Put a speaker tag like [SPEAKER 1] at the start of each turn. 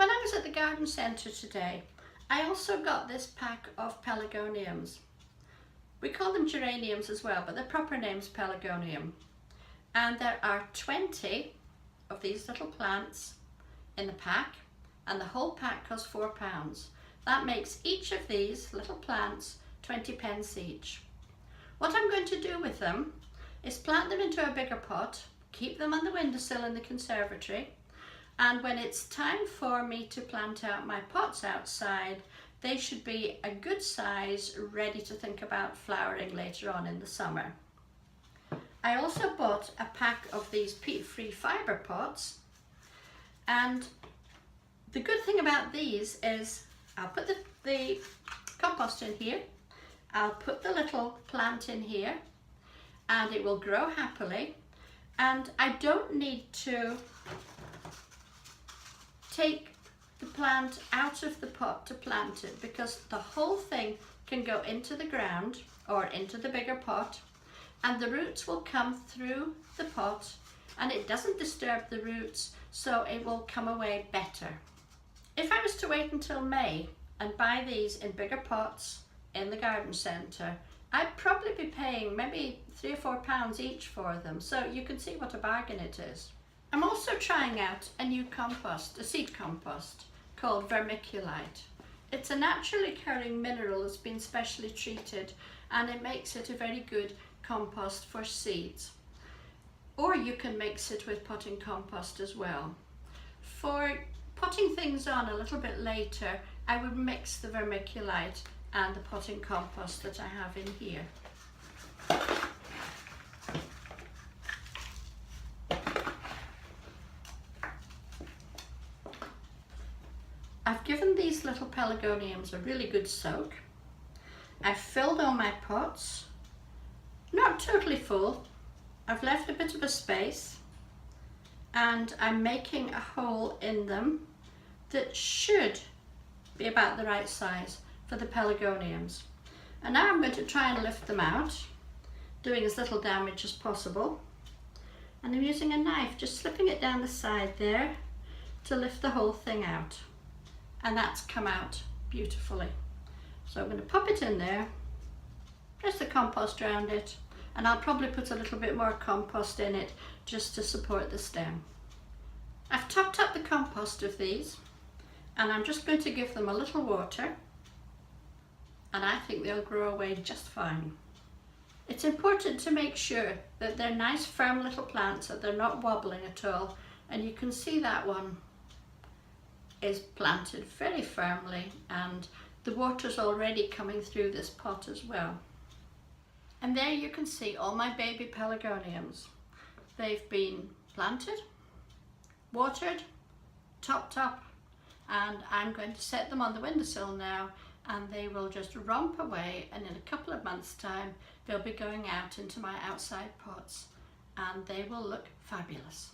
[SPEAKER 1] When I was at the garden centre today, I also got this pack of pelargoniums. We call them geraniums as well, but their proper name's pelargonium. And there are 20 of these little plants in the pack, and the whole pack costs £4. That makes each of these little plants 20p each. What I'm going to do with them is plant them into a bigger pot, keep them on the windowsill in the conservatory, and when it's time for me to plant out my pots outside, they should be a good size, ready to think about flowering later on in the summer. I also bought a pack of these peat-free fibre pots, and the good thing about these is I'll put the compost in here, I'll put the little plant in here, and it will grow happily, and I don't need to take the plant out of the pot to plant it, because the whole thing can go into the ground or into the bigger pot, and the roots will come through the pot, and it doesn't disturb the roots, so it will come away better. If I was to wait until May and buy these in bigger pots in the garden centre, I'd probably be paying maybe £3 or £4 each for them, so you can see what a bargain it is. I'm also trying out a new compost, a seed compost, called vermiculite. It's a naturally occurring mineral that's been specially treated, and it makes it a very good compost for seeds. Or you can mix it with potting compost as well. For potting things on a little bit later, I would mix the vermiculite and the potting compost that I have in here. I've given these little pelargoniums a really good soak. I've filled all my pots, not totally full. I've left a bit of a space, and I'm making a hole in them that should be about the right size for the pelargoniums. And now I'm going to try and lift them out, doing as little damage as possible. And I'm using a knife, just slipping it down the side there to lift the whole thing out. And that's come out beautifully. So I'm going to pop it in there, press the compost around it, and I'll probably put a little bit more compost in it just to support the stem. I've topped up the compost of these, and I'm just going to give them a little water, and I think they'll grow away just fine. It's important to make sure that they're nice firm little plants, that they're not wobbling at all, and you can see that one is planted very firmly, and the water's already coming through this pot as well. And there you can see all my baby pelargoniums. They've been planted, watered, topped up, and I'm going to set them on the windowsill now, and they will just romp away, and in a couple of months' time they'll be going out into my outside pots, and they will look fabulous.